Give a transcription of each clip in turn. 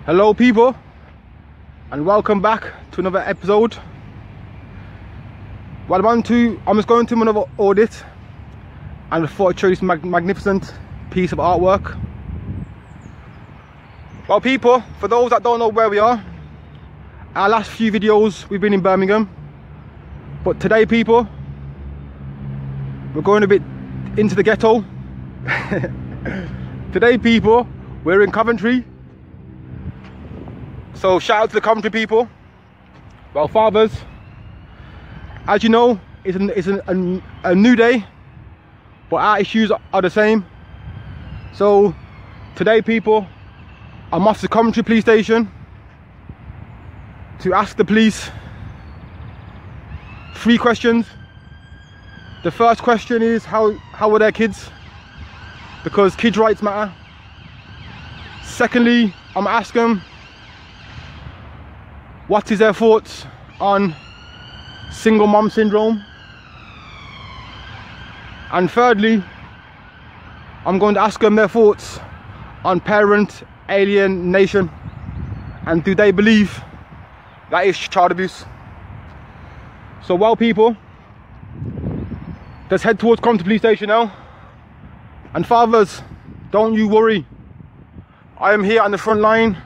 Hello people, and welcome back to another episode. Well, I'm just going to another audit, and I thought I'd show you this magnificent piece of artwork. Well people, for those that don't know where we are, our last few videos we've been in Birmingham, but today people, we're going a bit into the ghetto. Today people, we're in Coventry. So shout out to the Coventry people. Well fathers, as you know, it's a new day, but our issues are the same. So today people, I'm off to the Coventry police station to ask the police 3 questions. The first question is how are their kids, because kids' rights matter. Secondly, I'm asking them what is their thoughts on single mom syndrome. And thirdly, I'm going to ask them their thoughts on parent alienation, and do they believe that is child abuse. So well people, let's head towards Coventry police station now. And fathers, don't you worry, I am here on the front line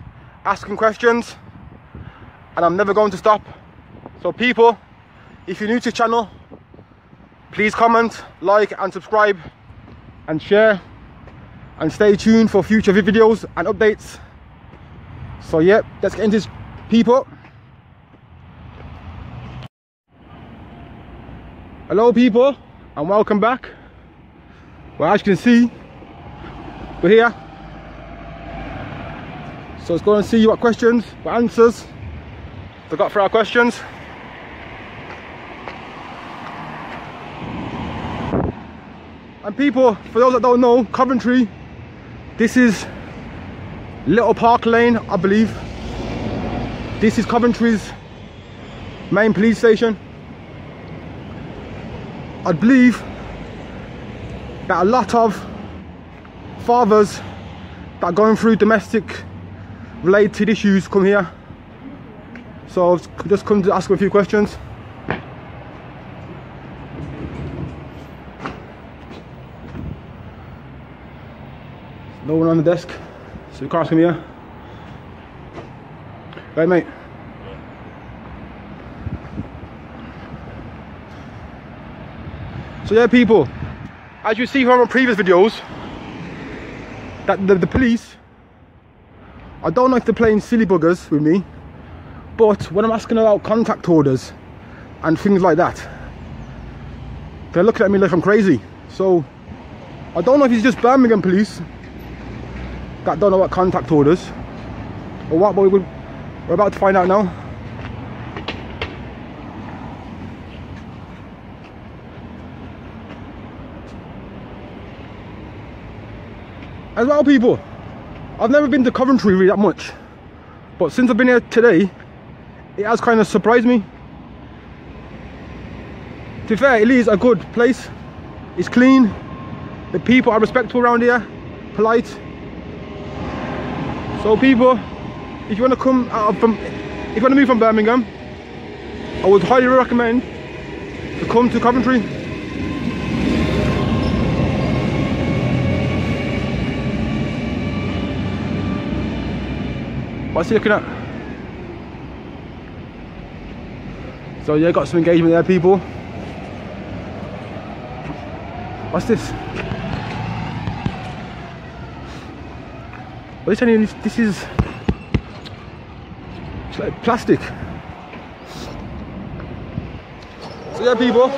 asking questions, and I'm never going to stop. So people, if you're new to the channel, please comment, like and subscribe and share, and stay tuned for future videos and updates. So yeah, let's get into this people. Hello people, and welcome back. Well, as you can see, we're here. So let's go and see what questions, what answers we got for our questions. And people, for those that don't know, Coventry, this is Little Park Lane, I believe. This is Coventry's main police station. I believe that a lot of fathers that are going through domestic related issues come here. So I've just come to ask them a few questions. No one on the desk, so you can't ask them here. Right mate. So yeah people, as you see from our previous videos, that the police, I don't know if they're playing silly buggers with me, but when I'm asking about contact orders and things like that, they're looking at me like I'm crazy. So I don't know if it's just Birmingham police that don't know what contact orders or what, but we're about to find out now. As well people, I've never been to Coventry really that much, but since I've been here today, it has kind of surprised me. To be fair, it is a good place. It's clean, the people are respectful around here, polite. So people, if you want to come out from, if you want to move from Birmingham, I would highly recommend to come to Coventry. What's he looking at? So yeah, got some engagement there people. What's this? What are you telling you? This is, it's like plastic. So yeah people,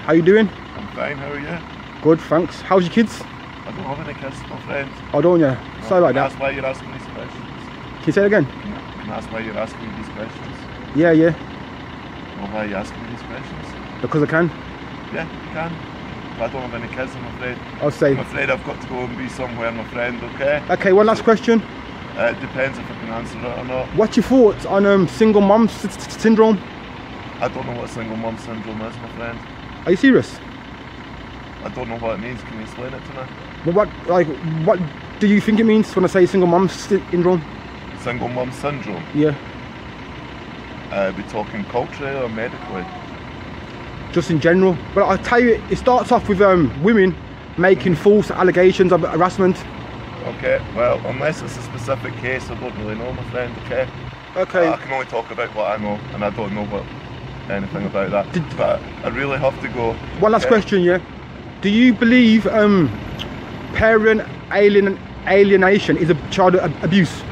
how you doing? I'm fine, how are you? Good, thanks. How's your kids? I don't have any kids, my friend. Oh, don't you? Sorry about that. That's why you're asking these questions. Can you say it again? And that's why you're asking me these questions. Yeah, yeah. Well, why are you asking me these questions? Because I can. Yeah, you can. But I don't have any kids, I'm afraid. I'll say. I'm afraid I've got to go and be somewhere, my friend, okay? Okay, one last question. It depends if I can answer it or not. What's your thoughts on single mom syndrome? I don't know what single mum syndrome is, my friend. Are you serious? I I don't know what it means. Can you explain it to me? But what do you think it means when I say single mum syndrome? Single mum syndrome? Yeah. Are we talking culturally or medically? Just in general. But I'll tell you, it starts off with women making false allegations of harassment. Okay, well, unless it's a specific case, I don't really know, my friend, okay? Okay. I can only talk about what I know, and I don't know anything about that. But I really have to go. One last question, yeah? Do you believe parent alienation is a child abuse?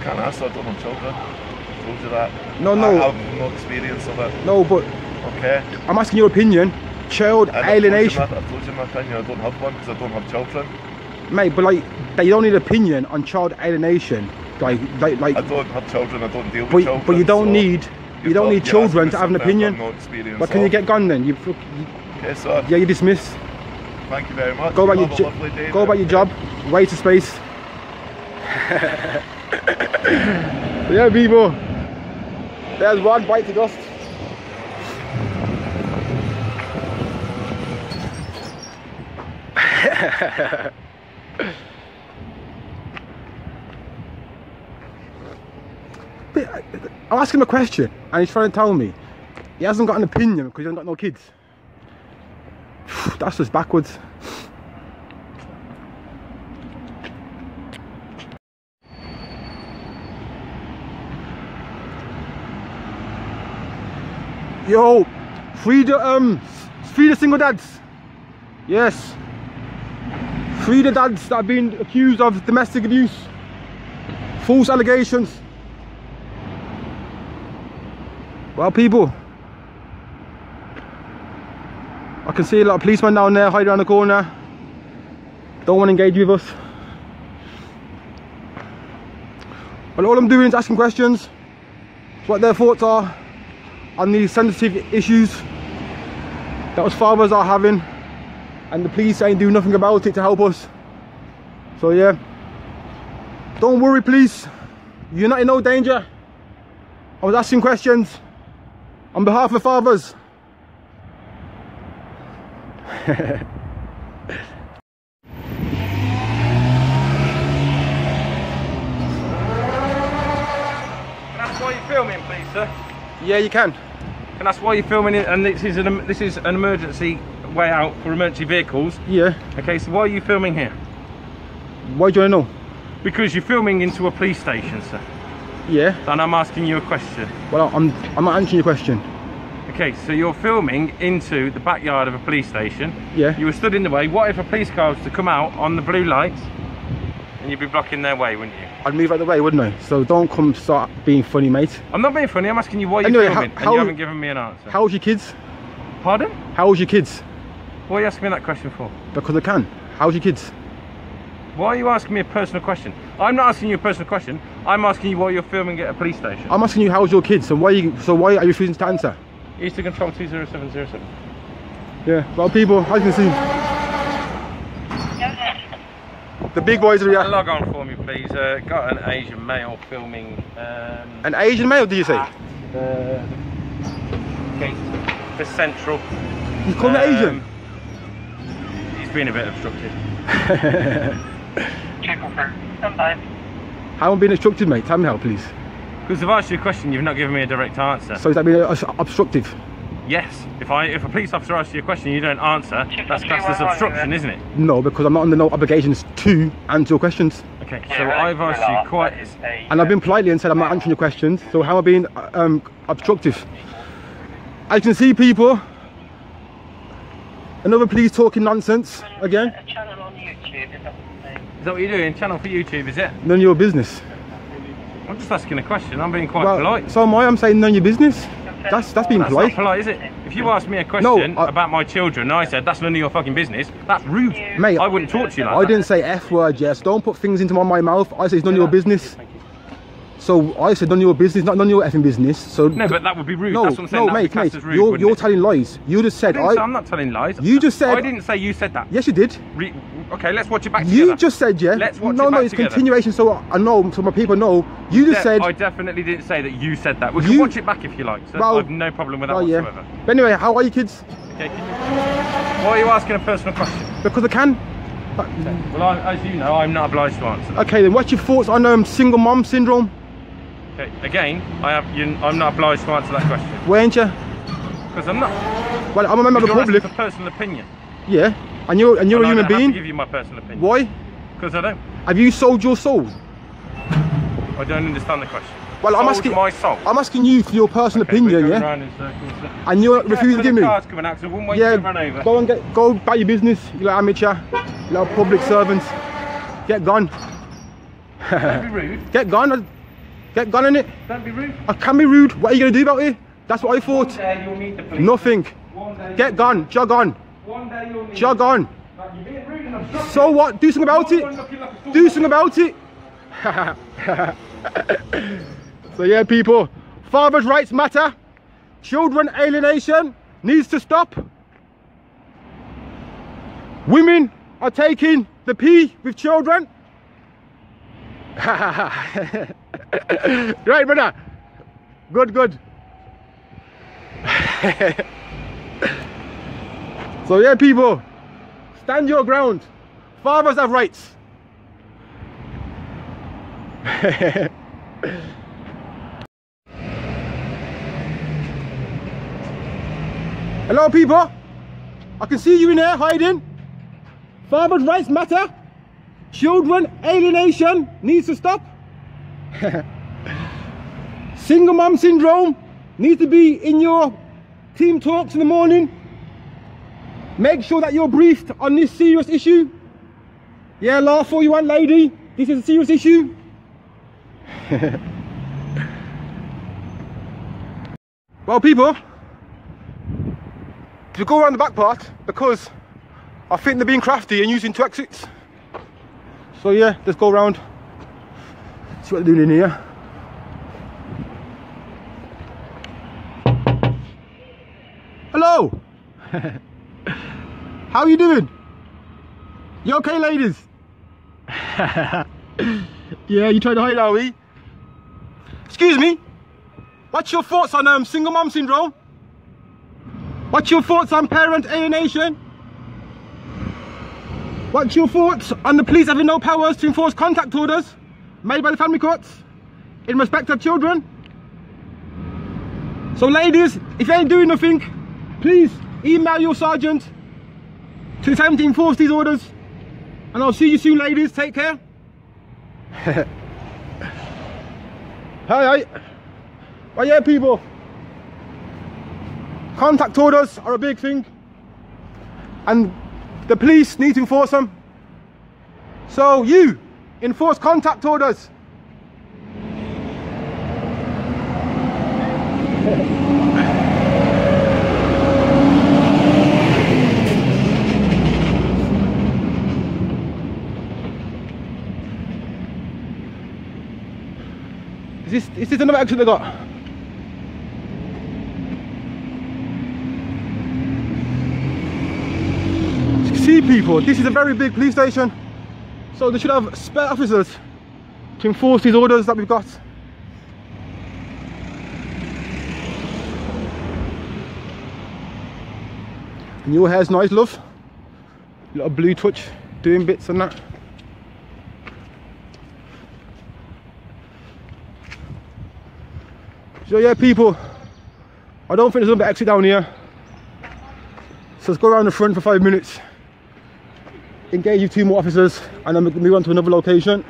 Can't answer, I don't have children. I told you that. No. I have no experience of it. No, but okay. I'm asking your opinion. Child alienation. I told you my opinion. I don't have one because I don't have children. Mate, but like, they don't need an opinion on child alienation. Like. I don't have children. I don't deal with children. But you don't need children to have an opinion. No experience. But can you get gone then? Okay, sir. Yeah, you're dismissed. Thank you very much. Go about your job. Wait to space. Yeah, people. There's one bite to dust. I'm asking him a question and he's trying to tell me he hasn't got an opinion because he hasn't got no kids. That's just backwards. Yo, free the single dads. Yes. Free the dads that have been accused of domestic abuse. False allegations. Well, people, I can see a lot of policemen down there hiding around the corner. Don't want to engage with us. Well, all I'm doing is asking questions, what their thoughts are on these sensitive issues that us fathers are having, and the police ain't doing nothing about it to help us. So yeah, don't worry police, you're not in no danger. I was asking questions on behalf of the fathers. That's why you're filming, please, sir. Yeah, you can. And that's why you're filming it, and this is an emergency way out for emergency vehicles. Yeah. Okay, so why are you filming here? Why do you want to know? Because you're filming into a police station, sir. Yeah. And I'm asking you a question. Well, I'm not answering your question. Okay, so you're filming into the backyard of a police station. Yeah. You were stood in the way. What if a police car was to come out on the blue lights and you'd be blocking their way, wouldn't you? I'd move out of the way, wouldn't I? So don't come start being funny, mate. I'm not being funny, I'm asking you why you're filming, and you haven't given me an answer. How old's your kids? Pardon? How old's your kids? Why are you asking me that question for? Because I can. How's your kids? Why are you asking me a personal question? I'm not asking you a personal question. I'm asking you why you're filming at a police station. I'm asking you how's your kids, so why are you refusing to answer? Eastern Control 20707. Yeah, well people, as you can see, the big boys are here. Log on for me, please. Got an Asian male filming. An Asian male, did you say? The gate for Central. You call me Asian? He's been a bit obstructive. How am I being obstructed, mate? Tell me how, please. Because I've asked you a question, you've not given me a direct answer. So is that being obstructive? Yes. If a police officer asks you a question and you don't answer, that's classed as obstruction, isn't it? No, because I'm not under no obligations to answer your questions. Okay, so I've asked you quite... And I've been politely and said I'm not answering your questions, so how am I being obstructive? I can see people, another police talking nonsense again. A channel on YouTube, is that Is that what you're doing? Channel for YouTube, is it? None of your business. I'm just asking a question, I'm being quite polite. So am I, I'm saying none of your business. That's being That's polite. not polite, is it? If you asked me a question about my children and I said that's none of your fucking business, that's rude. Mate, I wouldn't talk to you like that. I didn't say F word, yes. Don't put things into my mouth. I said it's none of your business. So I said none of your business, not none of your effing business. So no, but that would be rude. No, that's what I'm saying. No, mate, you're telling lies. You just said I'm not telling lies. You just said. I didn't say you said that. Yes, you did. Okay, let's watch it back together. You just said, yeah. Let's watch it back it's together. continuation. So I know, so my people know. You just said. I definitely didn't say that you said that. We can watch it back if you like. So I have no problem with that whatsoever. But anyway, how are you kids? Okay, why are you asking a personal question? Because I can. Okay. Well, as you know, I'm not obliged to answer. Okay, then what's your thoughts on single mom syndrome? Okay, again, I'm not obliged to answer that question. Why ain't you? Because I'm not. Well, I'm a member of the public. For personal opinion. Yeah, and you're a human being. I don't have to give you my personal opinion. Why? Because I don't. Have you sold your soul? I don't understand the question. Well, I'm asking my soul. I'm asking you for your personal opinion, yeah. Round in circles. And you're refusing to give me. Cars coming out, so I wouldn't wait Yeah, to run over. go about your business, you little amateur, you little public servants. Get gone. Don't be rude. Get gone. Get gone in it. Don't be rude. I can be rude. What are you gonna do about it? That's what I thought. One day you'll need the police. Nothing. Get gone. Jog on. One day you'll need. Jog on. Like, you're being rude and obstructive. So what? Do something about it. Do something about it. So yeah, people, fathers' rights matter. Children alienation needs to stop. Women are taking the pee with children. Right, brother. Good. So yeah, people, stand your ground. Fathers have rights. Hello, people. I can see you in there hiding. Fathers' rights matter. Children alienation needs to stop. Single mom syndrome needs to be in your team talks in the morning. Make sure that you're briefed on this serious issue. Yeah, laugh all you want, lady. This is a serious issue. Well, people, to go around the back part, because I think they're being crafty and using two exits. So yeah, let's go around, see what they're doing in here. Hello. How are you doing? You okay, ladies? Yeah, you tried to hide, are we? Excuse me, what's your thoughts on single mom syndrome? What's your thoughts on parent alienation? What's your thoughts on the police having no powers to enforce contact orders made by the family courts in respect of children? So ladies, if you ain't doing nothing, please email your sergeant to attempt to enforce these orders, and I'll see you soon, ladies. Take care. Hi. Well, yeah, people, contact orders are a big thing and the police need to enforce them. So you enforce contact orders. Is this another exit they got? As you can see, people, this is a very big police station, so they should have spare officers to enforce these orders that we've got. And your hair's nice, love. Little blue touch doing bits and that. So yeah, people, I don't think there's another exit down here. So let's go around the front for 5 minutes, engage with 2 more officers, and then we'll move on to another location.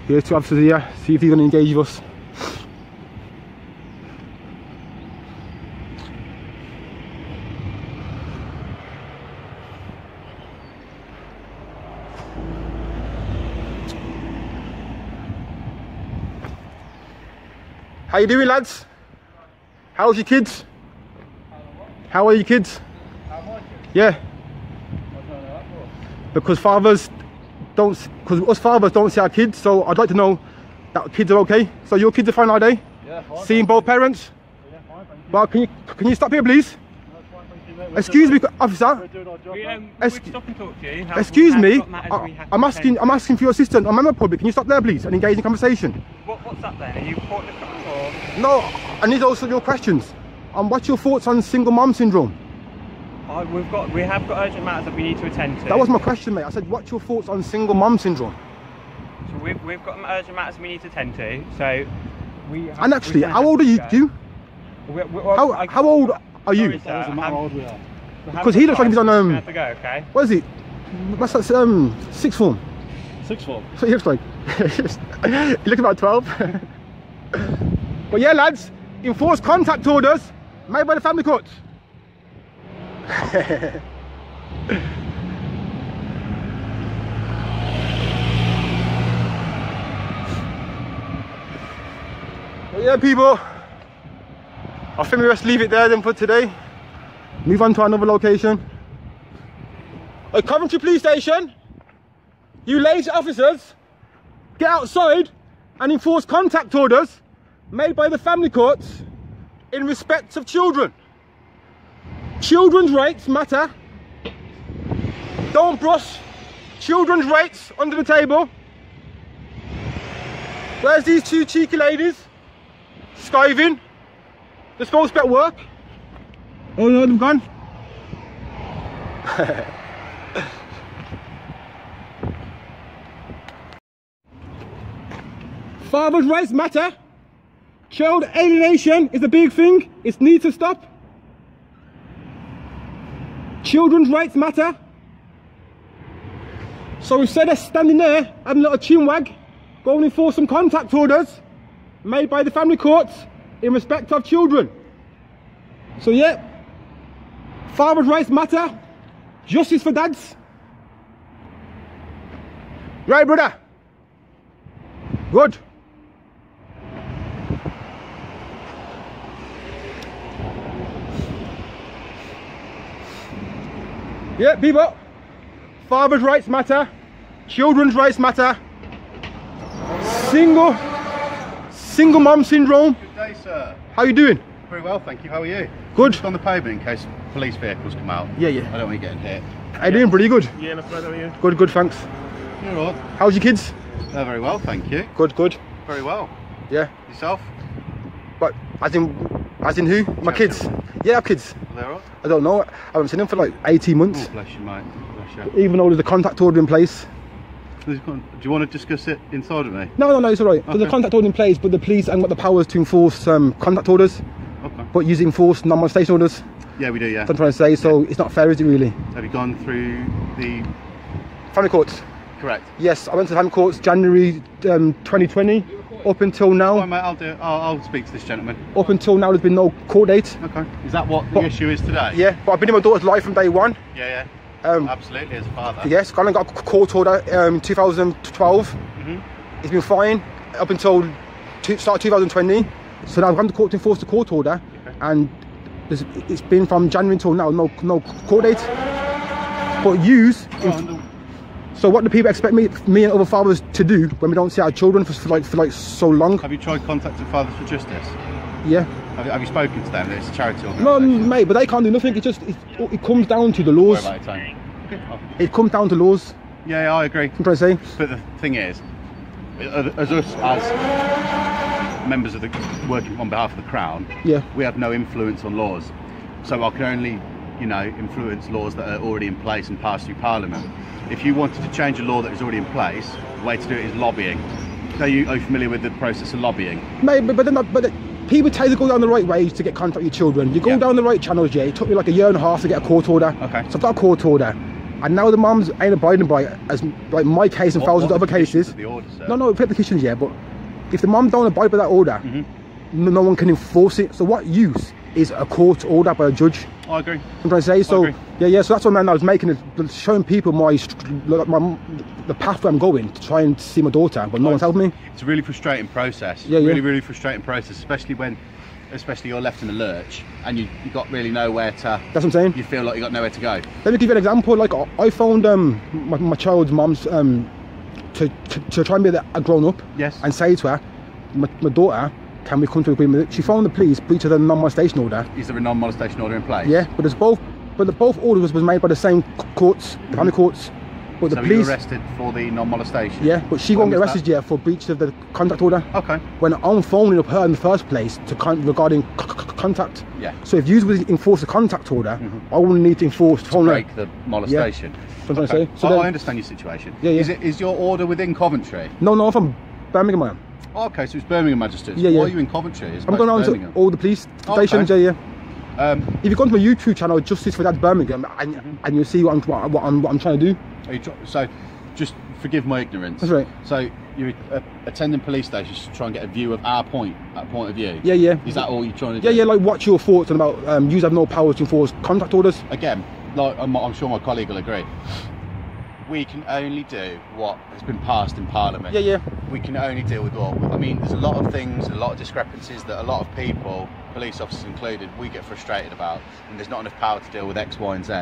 Here's 2 officers here, see if he's going to engage with us. How you doing, lads? How's your kids? How are your kids? Yeah. Because fathers don't, because us fathers don't see our kids, so I'd like to know that kids are okay. So your kids are fine, are they? Yeah, fine. Seeing both parents? Yeah, fine, thank you. Well, can you stop here, please? That's fine, thank you very Excuse me, officer. We're doing our job. We'd stop and talk to you. Excuse me. I'm asking for your assistant. I'm a public. Can you stop there, please, and engage in conversation? What's up then? Are you reporting the crime or? No, I need also your questions. What's your thoughts on single mom syndrome? We have got urgent matters that we need to attend to. That was my question, mate. I said, what's your thoughts on single mom syndrome? So we've got urgent matters we need to attend to. So and actually, how old are you? How old are you? How old we are. Because he looks like he's on We have to go, okay? what is it? What's that? Sixth form. Sixth form. So he looks like. He looks about 12. But yeah, lads, enforce contact orders made by the family court. But yeah, people, I think we just leave it there then for today. Move on to another location. At Coventry Police Station, you lazy officers, get outside and enforce contact orders made by the family courts in respect of children. Children's rights matter. Don't brush children's rights under the table. Where's these two cheeky ladies? Skiving. They're supposed to be at work. Oh no, they've gone. Father's rights matter. Child alienation is a big thing. It needs to stop. Children's rights matter. So instead of standing there having a little chinwag, go and enforce some contact orders made by the family courts in respect of children. So yeah, father's rights matter. Justice for dads. Right, brother? Good. Yeah, people, father's rights matter, children's rights matter, single mom syndrome. Good day, sir. How you doing? Very well, thank you. How are you? Good. Just on the pavement in case police vehicles come out. Yeah, yeah. I don't want you getting hit. How you doing? Pretty good. Yeah, that's right, how are you? Good, good, thanks. You're all right. How's your kids? They're very well, thank you. Good, good. Very well. Yeah. Yourself? But as in who? My kids. Yeah, I have kids. Are they all right? I don't know. I haven't seen them for like 18 months. Oh, bless you, mate. Bless you. Even though there's a contact order in place. Do you want to discuss it inside of me? No, it's alright. There's a Okay. contact order in place, but the police haven't got the powers to enforce contact orders. Okay. But you enforce non-molestation orders. Yeah, we do, yeah. That's what I'm trying to say. So it's not fair, is it really? Have you gone through the... Family courts. Correct. Yes, I went to the family courts January 2020. Up until now. Fine, mate, I'll do it. I'll speak to this gentleman. Up until now, there's been no court date. Okay. Is that what the issue is today? Yeah, but I've been in my daughter's life from day one. Yeah, yeah. Absolutely, as a father. Yes, gone and got a court order in 2012. It's been fine up until start 2020. So now I've gone to court to enforce the court order, and it's been from January until now, no court date. But so what do people expect me and other fathers to do when we don't see our children for like so long? Have you tried contacting Fathers for Justice? Yeah. Have you spoken to them? It's a charity organisation. No, mate, but they can't do nothing. It comes down to the laws. Worry about it, Tony. It comes down to laws. Yeah, I agree. I'm trying to say. But the thing is, as us as members of the working on behalf of the Crown, yeah, we have no influence on laws. So I can only, influence laws that are already in place and passed through Parliament. If you wanted to change a law that is already in place, the way to do it is lobbying. Are you familiar with the process of lobbying? Mate, but people tend to go down the right ways to get contact with your children. You go down the right channels, yeah. It took me like a year and a half to get a court order. Okay. So I've got a court order, and now the mums ain't abiding by it, as like my case and thousands of other cases. The order, sir? No, petitions, yeah. But if the mum don't abide by that order, no one can enforce it. So what use is a court order by a judge? I agree. I'm trying to say. So yeah. So that's what I was making, is showing people the path I'm going to try and see my daughter, but no one's helping me. It's a really frustrating process. Yeah, really frustrating process, especially when you're left in a lurch and you got really nowhere to. That's what I'm saying. You feel like you got nowhere to go. Let me give you an example. Like I phoned my child's mum's to try and be a grown up. Yes. And say to her, my daughter, can we come to an agreement? She phoned the police, breach of the non-molestation order. Is there a non-molestation order in place? Yeah, but there's both But both orders was made by the same courts, the family courts. But the So police. you arrested for the non-molestation? Yeah, but she When won't get was arrested that? yet for breach of the contact order. Okay. When I'm phoning up her in the first place to regarding contact. Yeah. So if you would enforce a contact order, I wouldn't need to enforce phone her. Break the molestation. That's what I'm trying to say. So Oh, then- I understand your situation. Yeah, yeah. Is your order within Coventry? No, I'm from Birmingham, man. Oh, okay, so it's Birmingham Magistrates. Yeah, yeah. Why are you in Coventry? As I'm opposed going to on to Birmingham? all the police Oh, stations, okay. yeah. If you go to my YouTube channel, Justice for Dad Birmingham, and you'll see what I'm trying to do. So, just forgive my ignorance. That's right. So you're attending police stations to try and get a view of our point of view. Yeah, yeah. Is that all you're trying to do? Yeah, yeah. Like, what's your thoughts about you have no powers to enforce contact orders? Again, like I'm sure my colleague will agree. We can only do what has been passed in Parliament. Yeah, yeah. We can only deal with what. I mean, there's a lot of things, a lot of discrepancies that a lot of people, police officers included, we get frustrated about, and there's not enough power to deal with X, Y, and Z.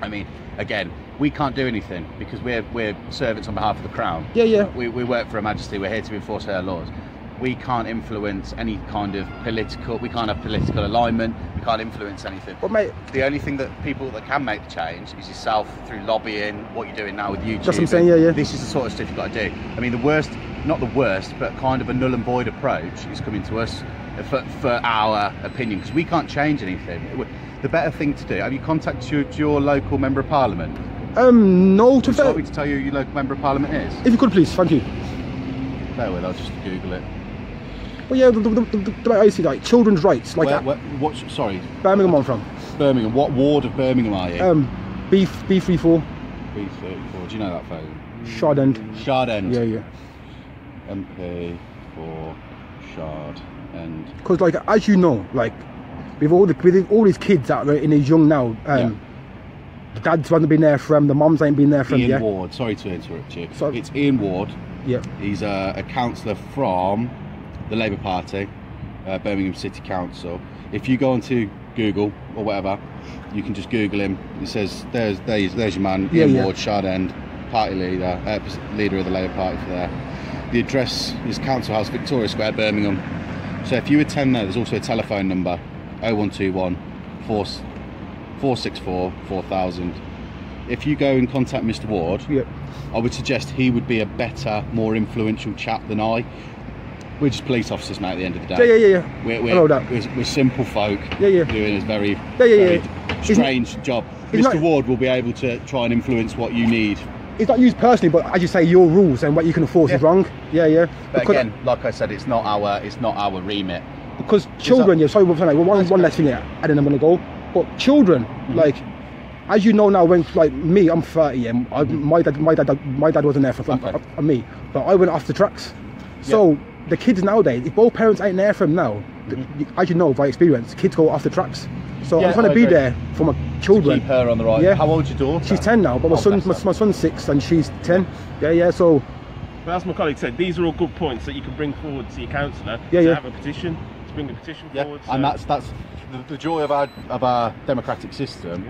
I mean, again, we can't do anything because we're servants on behalf of the Crown. Yeah, yeah. We work for Her Majesty. We're here to enforce her laws. We can't influence any kind of political. We can't have political alignment. We can't influence anything. But mate, The only thing that people that can make the change is yourself through lobbying, what you're doing now with YouTube. That's what I'm saying, yeah, yeah. This is the sort of stuff you've got to do. I mean, the worst, not the worst, but kind of a null and void approach is coming to us for our opinion, because we can't change anything. The better thing to do, have you contacted your local Member of Parliament? no, to Would you fair. like me to tell you who your local Member of Parliament is? If you could, please, thank you. Bear with, I'll just Google it. But yeah, the way I see, like, children's rights, like Sorry, Birmingham, I'm from. Birmingham. What ward of Birmingham are you? B34, B34. Do you know that phone? Shard End. Shard End. Yeah, yeah. MP for Shard End. Because, like, as you know, like, with all these kids that are in his young now, the dads haven't been there for them, the mums ain't been there for them. Ian Yeah. Ward. Sorry to interrupt you. Sorry. It's Ian Ward. Yeah. He's a councillor from the Labour Party, Birmingham City Council. If you go onto Google or whatever, you can just Google him. It says there's your man, Yeah, Ian yeah. Ward, Shard End, party leader, leader of the Labour Party for there. The address is Council House, Victoria Square, Birmingham. So if you attend there, there's also a telephone number, 0121 464 4000. If you go and contact Mr. Ward, Yeah. I would suggest he would be a better, more influential chap than I. We're just police officers, mate, at the end of the day. Yeah. I know that. We're simple folk Yeah. doing a very, Yeah. very strange job. He's Mr. not- Ward will be able to try and influence what you need. It's not used personally, but as you say, your rules and what you can enforce is Yeah. wrong. Yeah. But Because- again, like I said, it's not our remit. because children, yeah, sorry, one less thing here, and then I'm gonna go. But children, like, as you know now, when like me, I'm 30, and my dad wasn't there for me, but I went off the tracks. So the kids nowadays, if both parents ain't there for them now, as you know by experience, kids go off the tracks. So Yeah, I'm trying I to be agree. there for my children. Keep her on the right. Yeah. How old's your daughter? She's 10 now, but my son's 6 and she's 10. Yeah. So But as my colleague said, these are all good points that you can bring forward to your counsellor Yeah, to yeah. have a petition, to bring a petition Yeah, forward. and so- that's the joy of our democratic system,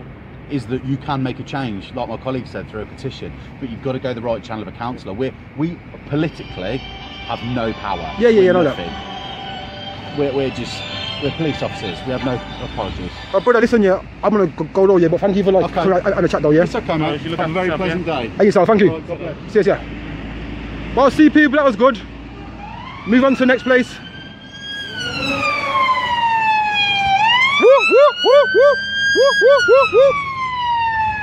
is that you can make a change, like my colleague said, through a petition. But you've got to go the right channel of a councillor. We politically have no power. Yeah, We're I know that. nothing. We're police officers. We have no apologies. brother, listen, yeah, I'm gonna go though, yeah, but thank you for like Okay. having a chat though, yeah. It's okay, mate. you look Have a after very yourself, pleasant day. Hey yourself, thank you. God bless. See you, yeah. Well, see people, that was good. Move on to the next place. Woo, woo, woo, woo, woo, woo, woo, woo,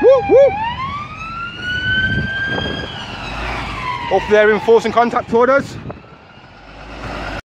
woo, woo. Up there enforcing contact orders.